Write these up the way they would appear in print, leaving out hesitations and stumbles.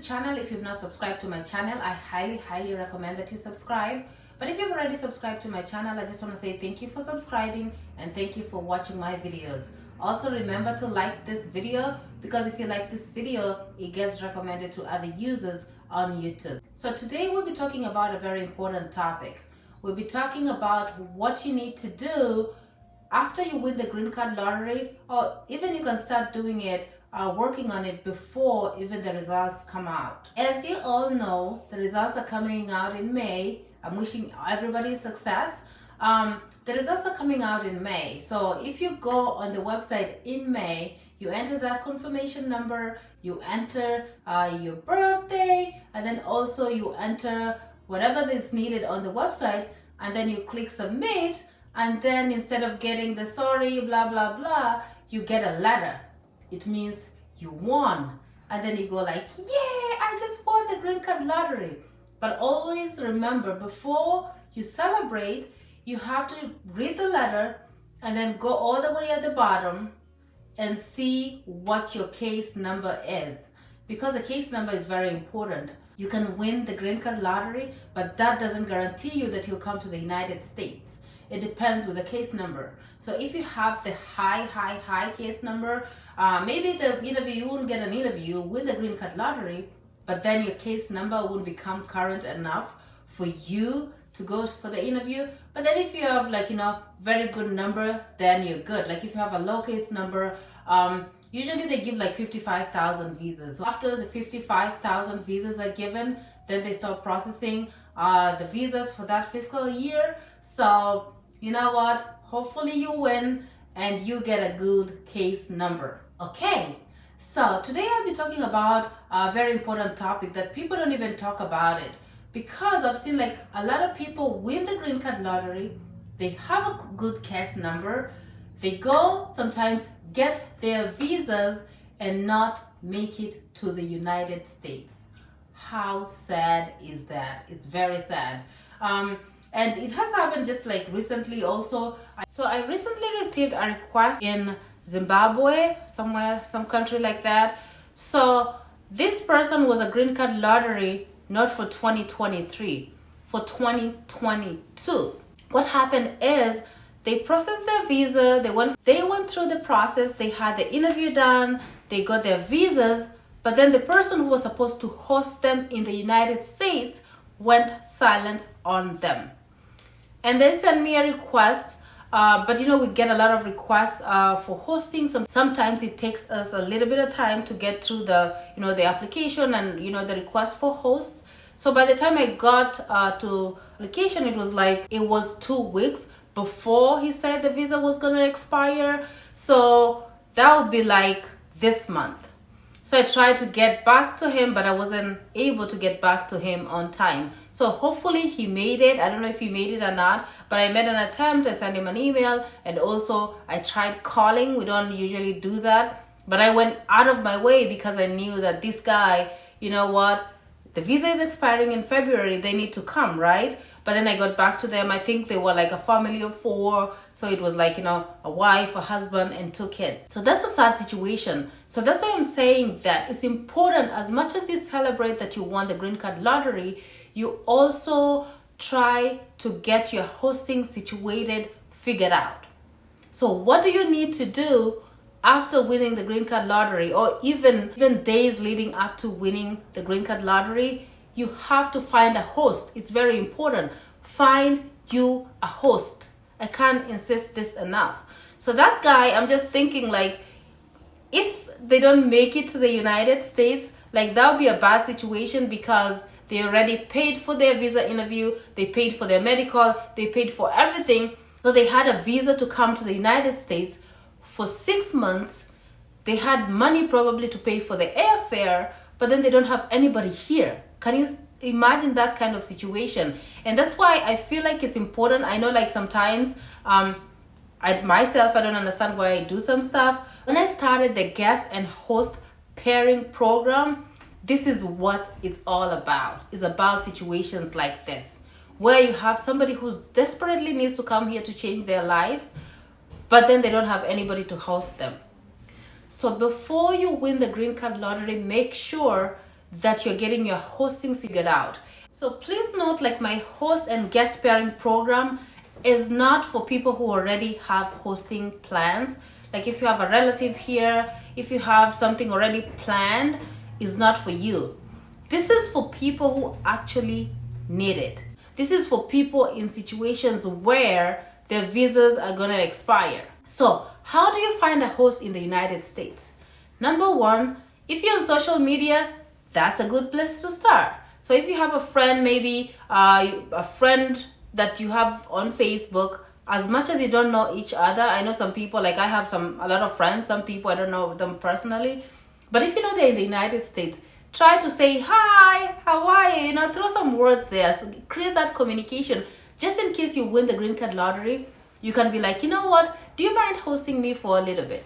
channel. If you've not subscribed to my channel, I highly recommend that you subscribe. But if you've already subscribed to my channel, I just want to say thank you for subscribing and thank you for watching my videos. Also remember to like this video, because if you like this video, it gets recommended to other users on YouTube. So today we'll be talking about a very important topic. We'll be talking about what you need to do after you win the green card lottery, or even you can start doing it, working on it before even the results come out. As you all know, the results are coming out in May. I'm wishing everybody success. The results are coming out in May. So if you go on the website in May, you enter that confirmation number, you enter your birthday, and then also you enter whatever is needed on the website, and then you click submit, and then instead of getting the sorry blah blah blah, you get a letter. It means you won, and then you go like, yeah, I just won the green card lottery. But always remember, before you celebrate, you have to read the letter and then go all the way at the bottom and see what your case number is, because the case number is very important. You can win the green card lottery, but that doesn't guarantee you that you'll come to the United States. It depends with the case number. So if you have the high case number, maybe the interview, you won't get an interview with the green card lottery, but then your case number won't become current enough for you to go for the interview. But then if you have very good number, then you're good. Like if you have a low case number, usually they give like 55,000 visas. So after the 55,000 visas are given, then they start processing the visas for that fiscal year. So you know what? Hopefully you win and you get a good case number. Okay, so today I'll be talking about a very important topic that people don't even talk about it, because I've seen like a lot of people win the green card lottery, they have a good case number, they go sometimes get their visas and not make it to the United States. How sad is that? It's very sad. And it has happened just like recently also. So I recently received a request in Zimbabwe, some country like that. So this person was a green card lottery, not for 2023, for 2022. What happened is they processed their visa, they went through the process, they had the interview done, they got their visas, but then the person who was supposed to host them in the United States went silent on them. And they sent me a request, but we get a lot of requests for hosting. Sometimes it takes us a little bit of time to get through the the application and the request for hosts. So by the time I got to application, it was 2 weeks before he said the visa was gonna expire. So that would be like this month. So I tried to get back to him, but I wasn't able to get back to him on time. So hopefully he made it. I don't know if he made it or not, but I made an attempt. I sent him an email, and also I tried calling. We don't usually do that, but I went out of my way because I knew that this guy, the visa is expiring in February. They need to come, right? But then I got back to them. I think they were like a family of 4. So it was like, a wife, a husband, and 2 kids. So that's a sad situation. So that's why I'm saying that it's important, as much as you celebrate that you won the green card lottery, you also try to get your hosting situated, figured out. So what do you need to do after winning the green card lottery, or even days leading up to winning the green card lottery? You have to find a host. It's very important. Find you a host. I can't insist this enough. So that guy, I'm just thinking like, if they don't make it to the United States, like that would be a bad situation, because they already paid for their visa interview, they paid for their medical, they paid for everything. So they had a visa to come to the United States for 6 months. They had money probably to pay for the airfare, but then they don't have anybody here. Can you imagine that kind of situation? And that's why I feel like it's important. I know like sometimes I don't understand why I do some stuff. When I started the guest and host pairing program, this is what it's all about. It's about situations like this, where you have somebody who desperately needs to come here to change their lives, but then they don't have anybody to host them. So before you win the green card lottery, make sure that you're getting your hosting figured out. So please note, like, my host and guest pairing program is not for people who already have hosting plans. Like if you have a relative here, if you have something already planned, is not for you. This is for people who actually need it. This is for people in situations where their visas are gonna expire. So how do you find a host in the United States? Number one, if you're on social media, that's a good place to start. So if you have a friend, maybe a friend that you have on Facebook, as much as you don't know each other, I know some people, like I have a lot of friends, some people I don't know them personally, but if you know they're in the United States, try to say, hi, how are you? Throw some words there, so create that communication. Just in case you win the green card lottery, you can be like, you know what, do you mind hosting me for a little bit?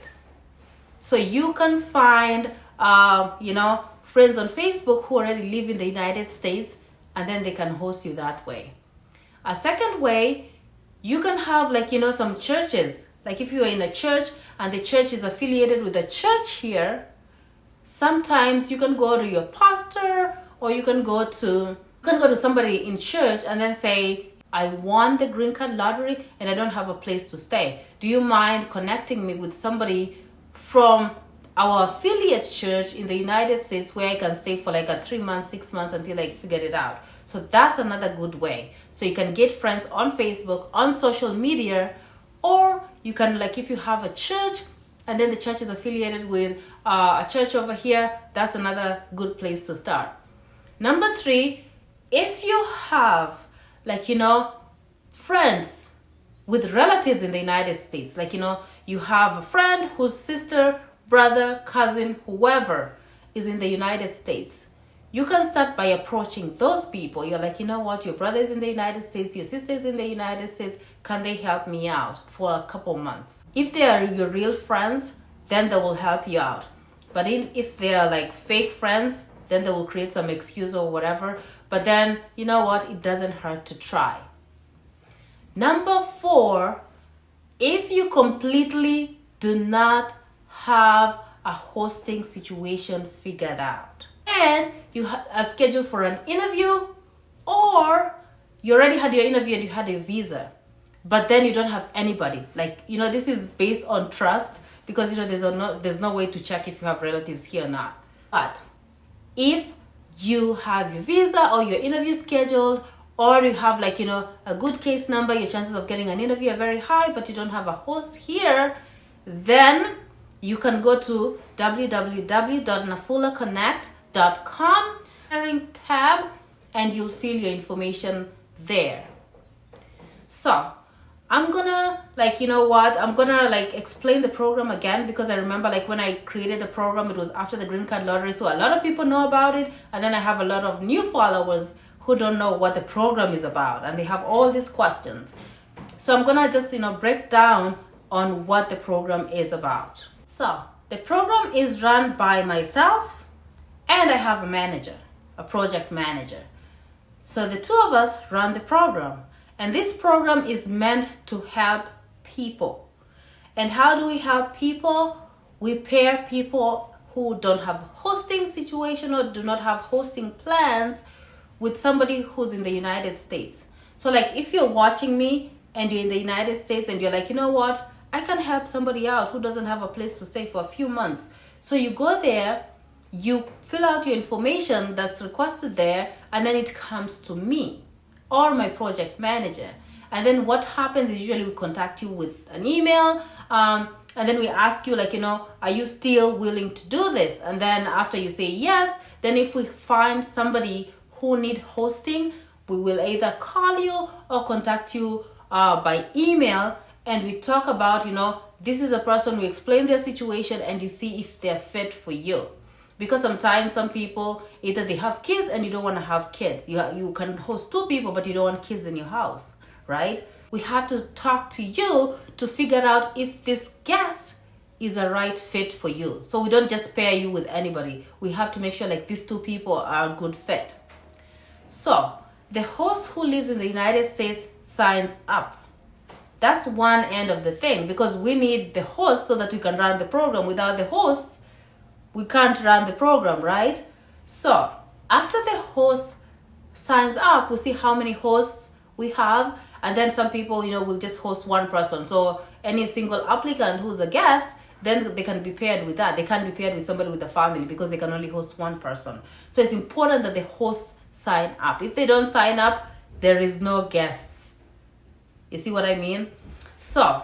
So you can find, friends on Facebook who already live in the United States, and then they can host you that way. A second way, you can have some churches. Like if you're in a church and the church is affiliated with a church here, sometimes you can go to your pastor, or you can go to somebody in church and then say, I won the green card lottery and I don't have a place to stay. Do you mind connecting me with somebody from our affiliate church in the United States where I can stay for like 3 months, 6 months until I figure it out? So that's another good way. So you can get friends on Facebook, on social media, or you can, like if you have a church and then the church is affiliated with a church over here, that's another good place to start. Number 3, if you have friends with relatives in the United States, you have a friend whose sister, brother, cousin, whoever is in the United States, you can start by approaching those people. You're like, you know what, your brother is in the United States, your sister is in the United States, can they help me out for a couple months? If they are your real friends, then they will help you out. But if they are like fake friends, then they will create some excuse or whatever. But then, you know what, it doesn't hurt to try. Number 4, if you completely do not have a hosting situation figured out and you are scheduled for an interview, or you already had your interview and you had your visa, but then you don't have anybody, this is based on trust, because there's no way to check if you have relatives here or not. But if you have your visa or your interview scheduled, or you have a good case number, your chances of getting an interview are very high, but you don't have a host here, then you can go to www.nafulaconnect.com tab, and you'll fill your information there. So I'm gonna explain the program again, because I remember when I created the program, it was after the green card lottery, so a lot of people know about it, and then I have a lot of new followers who don't know what the program is about, and they have all these questions. So I'm gonna just break down on what the program is about. So the program is run by myself, and I have a manager, a project manager. So the 2 of us run the program, and this program is meant to help people. And how do we help people? We pair people who don't have hosting situation or do not have hosting plans with somebody who's in the United States. So if you're watching me and you're in the United States and you're like, you know what, I can help somebody out who doesn't have a place to stay for a few months. So you go there, you fill out your information that's requested there, and then it comes to me or my project manager. And then what happens is usually we contact you with an email, and then we ask you are you still willing to do this? And then after you say yes, then if we find somebody who need hosting, we will either call you or contact you by email, and we talk about, this is a person, we explain their situation, and you see if they're fit for you. Because sometimes some people, either they have kids and you don't want to have kids. You can host 2 people, but you don't want kids in your house, right? We have to talk to you to figure out if this guest is a right fit for you. So we don't just pair you with anybody. We have to make sure these 2 people are a good fit. So the host who lives in the United States signs up. That's one end of the thing, because we need the host so that we can run the program. Without the hosts, we can't run the program, right? So After the host signs up, we'll see how many hosts we have, and then some people, will just host one person. So any single applicant who's a guest, then they can be paired with that. They can't be paired with somebody with a family because they can only host one person. So it's important that the hosts sign up. If they don't sign up, there is no guests. You see what I mean? So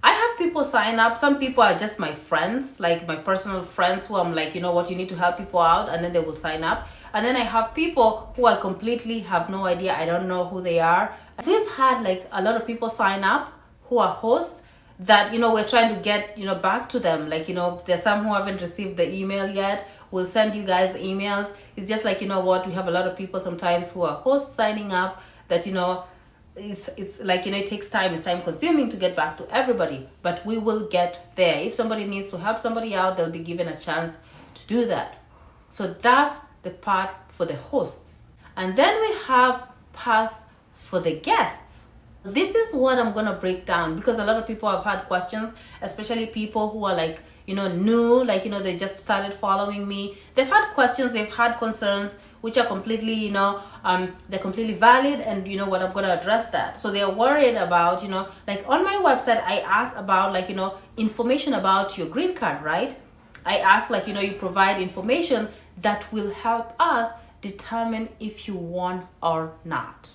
I have people sign up. Some people are just my friends, like my personal friends, who I'm like, you know what, you need to help people out, and then they will sign up. And then I have people who I completely have no idea. I don't know who they are. We've had like a lot of people sign up who are hosts that, we're trying to get, back to them. Like, there's some who haven't received the email yet. We'll send you guys emails. It's just like, we have a lot of people sometimes who are hosts signing up that, it's like, it takes time. It's time consuming to get back to everybody, but we will get there. If somebody needs to help somebody out, they'll be given a chance to do that. So that's the part for the hosts. And then we have parts for the guests. This is what I'm going to break down, because a lot of people have had questions, especially people who are like, new, like, they just started following me. They've had questions, they've had concerns, which are completely, they're completely valid, and what, I'm going to address that. So they're worried about, like on my website, I ask about like, information about your green card, right? I ask like, you provide information that will help us determine if you won or not.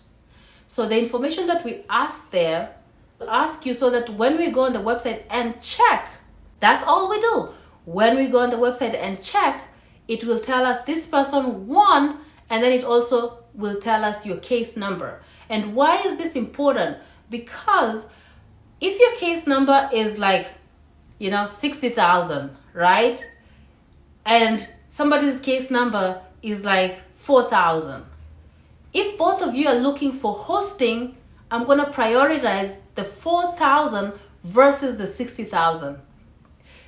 So the information that we ask there, we'll ask you so that when we go on the website and check, that's all we do. When we go on the website and check, it will tell us this person won, and then it also will tell us your case number. And why is this important? Because if your case number is like, 60,000, right? And somebody's case number is like 4,000. If both of you are looking for hosting, I'm going to prioritize the 4,000 versus the 60,000.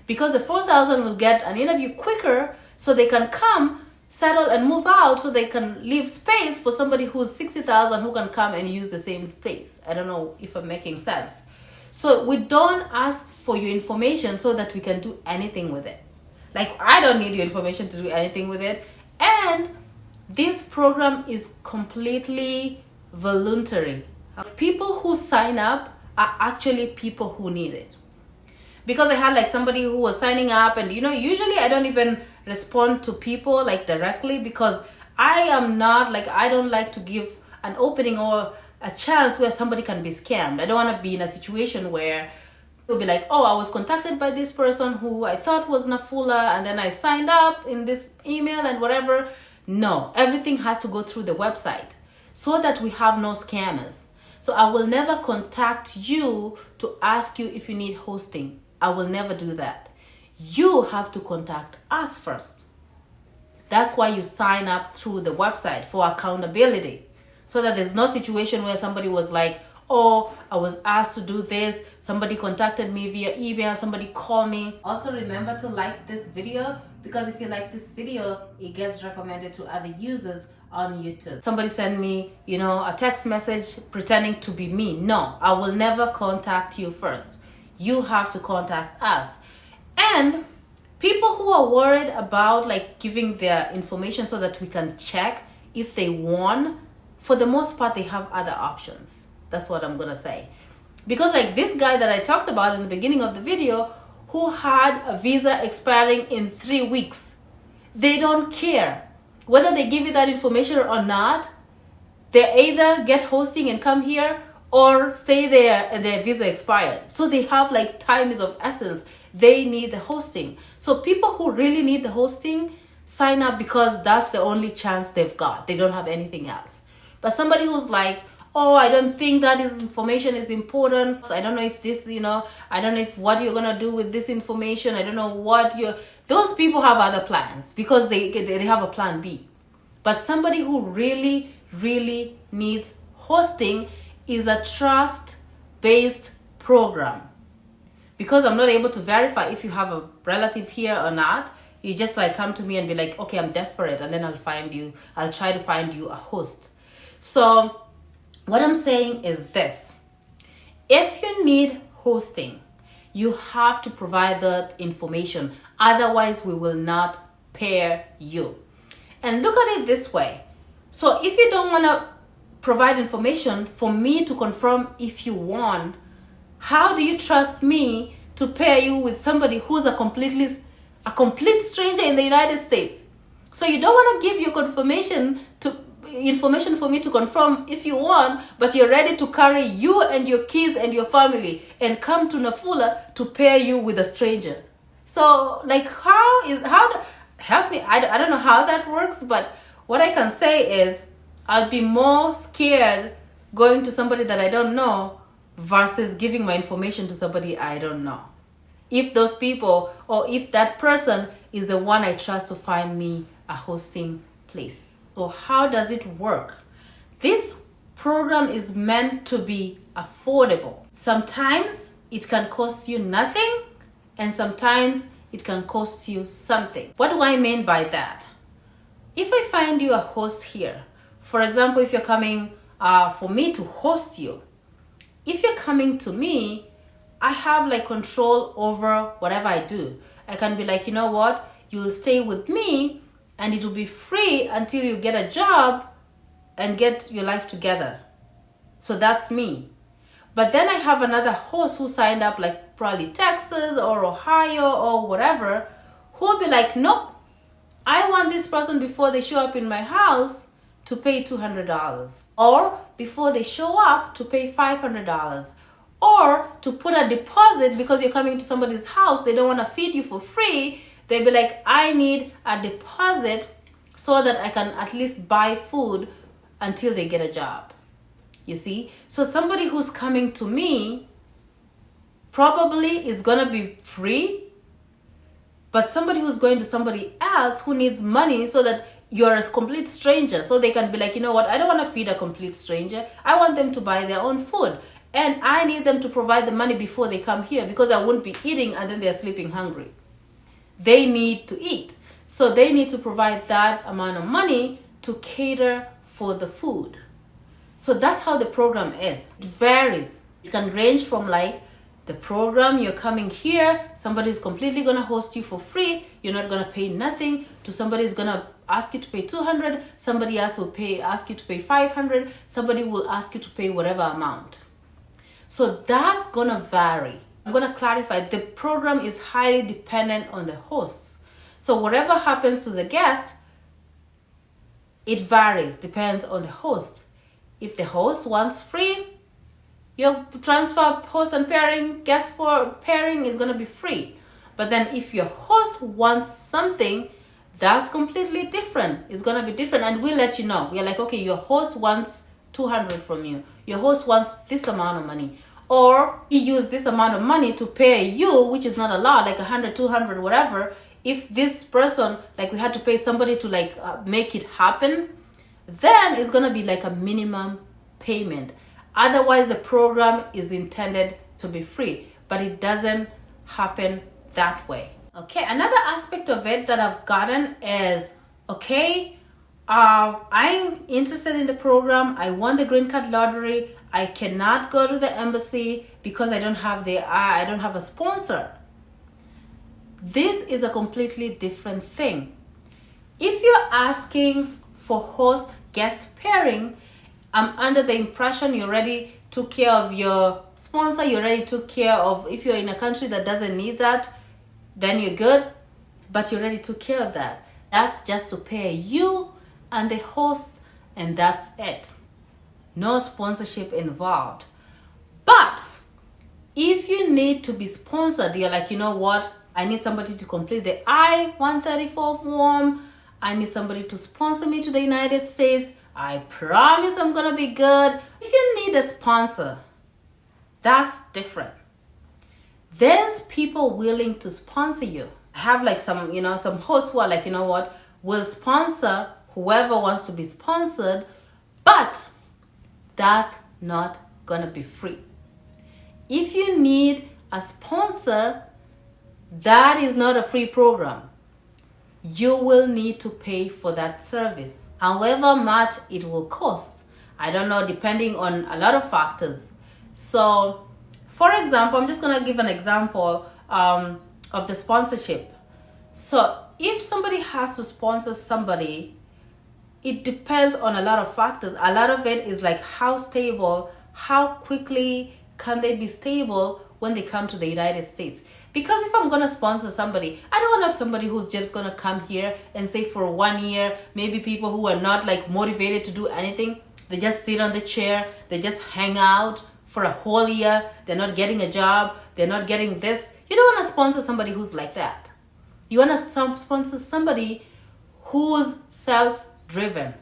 Because the 4,000 will get an interview quicker, so they can come, settle, and move out, so they can leave space for somebody who's 60,000 who can come and use the same space. I don't know if I'm making sense. So we don't ask for your information so that we can do anything with it. Like, I don't need your information to do anything with it. And this program is completely voluntary. People who sign up are actually people who need it. Because I had like somebody who was signing up, and usually I don't even respond to people like directly, because I am not like, I don't like to give an opening or a chance where somebody can be scammed. I don't want to be in a situation where it'll be like, oh, I was contacted by this person who I thought was NAFULA, and then I signed up in this email and whatever. No, everything has to go through the website so that we have no scammers. So I will never contact you to ask you if you need hosting. I will never do that. You have to contact us first. That's why you sign up through the website, for accountability, so that there's no situation where somebody was like, oh, I was asked to do this, somebody contacted me via email, somebody called me. Also remember to like this video, because if you like this video, it gets recommended to other users on YouTube. Somebody sent me, a text message pretending to be me. No, I will never contact you first. You have to contact us. And people who are worried about like giving their information so that we can check if they won, for the most part, they have other options. That's what I'm gonna say. Because like this guy that I talked about in the beginning of the video, who had a visa expiring in 3 weeks, they don't care whether they give you that information or not. They either get hosting and come here, or stay there and their visa expired. So they have like, time is of essence. They need the hosting. So people who really need the hosting sign up because that's the only chance they've got. They don't have anything else. But somebody who's like, oh, I don't think that this information is important. I don't know if this, I don't know if what you're going to do with this information. I don't know what those people have other plans, because they have a plan B. But somebody who really, really needs hosting is a trust-based program. Because I'm not able to verify if you have a relative here or not, you just like come to me and be like, okay, I'm desperate, and then I'll try to find you a host. So what I'm saying is this: if you need hosting, you have to provide that information. Otherwise, we will not pair you. And look at it this way. So if you don't want to provide information for me to confirm if you won, how do you trust me to pair you with somebody who's a complete stranger in the United States? So you don't want to give your information for me to confirm if you won, but you're ready to carry you and your kids and your family and come to NAFULA to pair you with a stranger. So like, help me, I don't know how that works, but what I can say is I'll be more scared going to somebody that I don't know versus giving my information to somebody I don't know, if those people or if that person is the one I trust to find me a hosting place. So how does it work? This program is meant to be affordable. Sometimes it can cost you nothing, and sometimes it can cost you something. What do I mean by that? If I find you a host here, for example, if you're coming for me to host you, if you're coming to me, I have like control over whatever I do. I can be like, you know what, you will stay with me and it will be free until you get a job and get your life together. So that's me. But then I have another host who signed up, like probably Texas or Ohio or whatever, who will be like, nope, I want this person before they show up in my house to pay $200, or before they show up to pay $500, or to put a deposit because you're coming to somebody's house, they don't want to feed you for free. They'll be like, I need a deposit so that I can at least buy food until they get a job. You see? So somebody who's coming to me probably is going to be free, but somebody who's going to somebody else who needs money, so that you're a complete stranger, so they can be like, you know what, I don't want to feed a complete stranger. I want them to buy their own food. And I need them to provide the money before they come here, because I won't be eating and then they're sleeping hungry. They need to eat. So they need to provide that amount of money to cater for the food. So that's how the program is. It varies. It can range from like the program, you're coming here, somebody's completely going to host you for free, you're not going to pay nothing, to somebody's going to ask you to pay $200, somebody else will ask you to pay $500, somebody will ask you to pay whatever amount. So that's going to vary. I'm going to clarify, the program is highly dependent on the hosts. So whatever happens to the guest, it varies, depends on the host. If the host wants free, your transfer, host and pairing, guest for pairing is going to be free. But then if your host wants something, that's completely different. It's going to be different, and we'll let you know. We're like, okay, your host wants $200 from you. Your host wants this amount of money. Or he used this amount of money to pay you, which is not a lot, like $100, $200, whatever. If this person, like we had to pay somebody to like make it happen, then it's going to be like a minimum payment. Otherwise, the program is intended to be free, but it doesn't happen that way. Okay, another aspect of it that I've gotten is, okay, I'm interested in the program. I won the green card lottery. I cannot go to the embassy because I don't have a sponsor. This is a completely different thing. If you're asking for host guest pairing, I'm under the impression you already took care of your sponsor, you already took care of, if you're in a country that doesn't need that, then you're good, but you already took care of that. That's just to pair you and the host, and that's it. No sponsorship involved. But if you need to be sponsored, you're like, you know what, I need somebody to complete the I-134 form, I need somebody to sponsor me to the United States, I promise I'm gonna be good. If you need a sponsor, that's different. There's people willing to sponsor you. I have like some hosts who are like, you know what, will sponsor whoever wants to be sponsored, but that's not gonna be free. If you need a sponsor, that is not a free program. You will need to pay for that service, however much it will cost. I don't know, depending on a lot of factors. So, for example, I'm just gonna give an example of the sponsorship. So, if somebody has to sponsor somebody, it depends on a lot of factors. A lot of it is like how stable, how quickly can they be stable when they come to the United States. Because if I'm going to sponsor somebody, I don't want to have somebody who's just going to come here and say for 1 year, maybe people who are not like motivated to do anything. They just sit on the chair, they just hang out for a whole year, they're not getting a job, they're not getting this. You don't want to sponsor somebody who's like that. You want to sponsor somebody who's self-driven,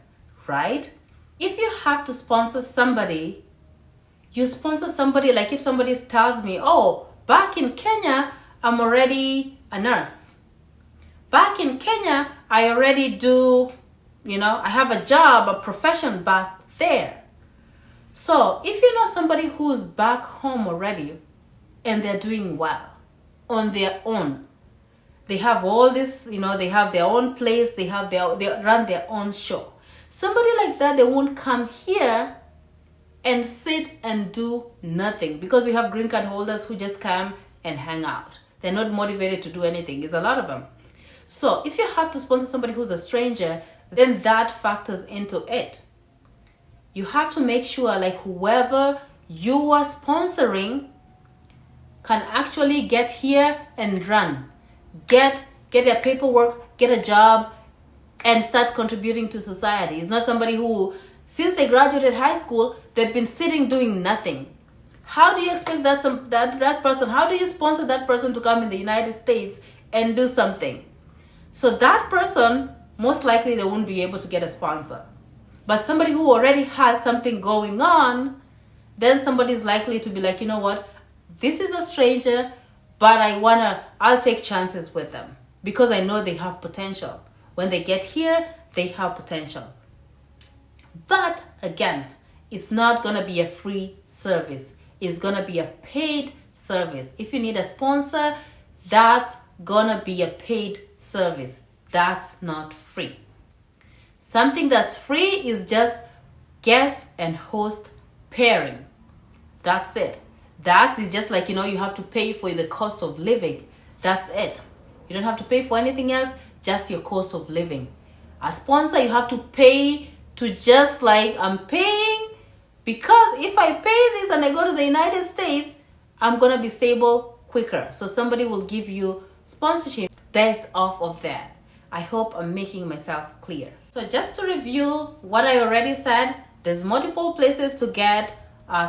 right? If you have to sponsor somebody, you sponsor somebody like if somebody tells me, oh, back in Kenya, I'm already a nurse. Back in Kenya, I already do, I have a job, a profession back there. So if you know somebody who's back home already and they're doing well on their own, they have all this, they have their own place, they run their own show. Somebody like that, they won't come here and sit and do nothing, because we have green card holders who just come and hang out. They're not motivated to do anything. It's a lot of them. So if you have to sponsor somebody who's a stranger, then that factors into it. You have to make sure like whoever you are sponsoring can actually get here and run. Get their paperwork, get a job, and start contributing to society. It's not somebody who, since they graduated high school, they've been sitting doing nothing. How do you expect that person, how do you sponsor that person to come in the United States and do something? So that person, most likely they won't be able to get a sponsor. But somebody who already has something going on, then somebody's likely to be like, you know what, this is a stranger, but I'll take chances with them because I know they have potential. When they get here, they have potential. But again, it's not going to be a free service. It's going to be a paid service. If you need a sponsor, that's going to be a paid service. That's not free. Something that's free is just guest and host pairing. That's it. That is just like, you have to pay for the cost of living. That's it. You don't have to pay for anything else, just your cost of living. A sponsor, you have to pay to just like, I'm paying because if I pay this and I go to the United States, I'm going to be stable quicker. So somebody will give you sponsorship based off of that. I hope I'm making myself clear. So just to review what I already said, there's multiple places to get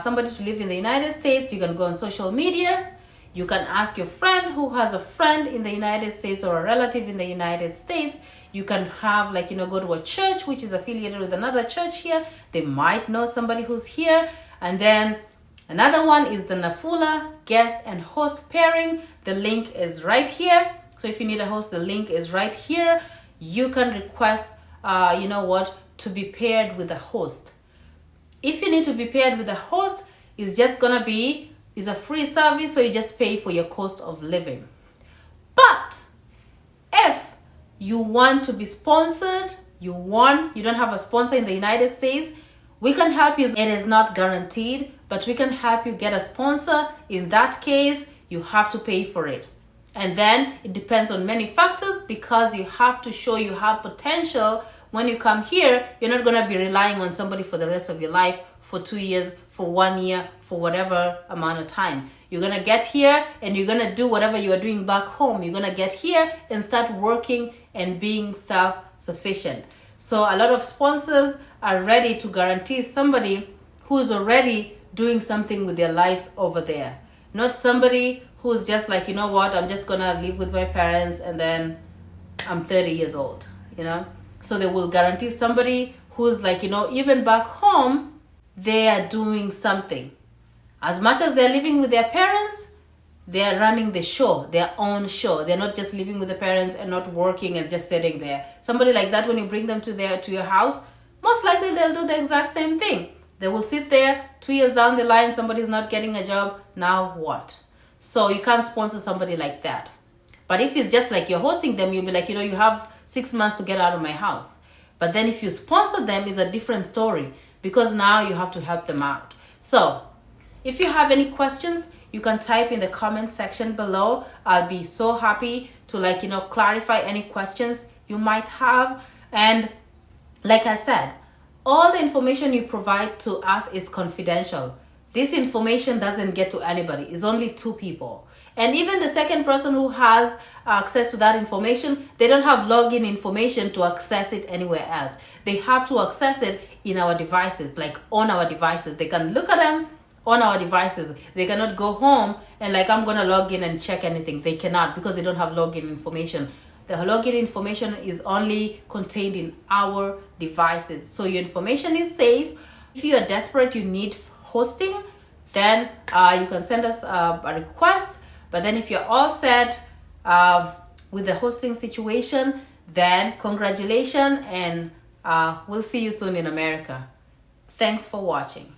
somebody to live in the United States. You can go on social media. You can ask your friend who has a friend in the United States or a relative in the United States. You can have go to a church which is affiliated with another church here. They might know somebody who's here. And then another one is the NAFULA guest and host pairing. The link is right here. So if you need a host, the link is right here. You can request, to be paired with a host. If you need to be paired with a host, it's just going to be, it's a free service, so you just pay for your cost of living. But if you want to be sponsored, you don't have a sponsor in the United States, we can help you. It is not guaranteed, but we can help you get a sponsor. In that case, you have to pay for it. And then it depends on many factors, because you have to show you have potential. When you come here, you're not going to be relying on somebody for the rest of your life, for 2 years, for 1 year, for whatever amount of time. You're going to get here and you're going to do whatever you are doing back home. You're going to get here and start working and being self-sufficient. So a lot of sponsors are ready to guarantee somebody who's already doing something with their lives over there. Not somebody who's just like, I'm just going to live with my parents and then I'm 30 years old, So they will guarantee somebody who's like, even back home, they are doing something. As much as they're living with their parents, they're running the show, their own show. They're not just living with the parents and not working and just sitting there. Somebody like that, when you bring them to your house, most likely they'll do the exact same thing. They will sit there 2 years down the line, somebody's not getting a job. Now what? So you can't sponsor somebody like that. But if it's just like you're hosting them, you'll be like, you have 6 months to get out of my house. But then if you sponsor them, it's a different story, because now you have to help them out. So if you have any questions, you can type in the comment section below. I'll be so happy to clarify any questions you might have. And Like I said, all the information you provide to us is confidential. This information doesn't get to anybody. It's only 2 people. And even the second person who has access to that information, they don't have login information to access it anywhere else. They have to access it in our devices, like on our devices. They can look at them on our devices. They cannot go home and like, I'm going to log in and check anything. They cannot, because they don't have login information. The login information is only contained in our devices. So your information is safe. If you are desperate, you need hosting, then you can send us a request. But then if you're all set with the hosting situation, then congratulations, and we'll see you soon in America. Thanks for watching.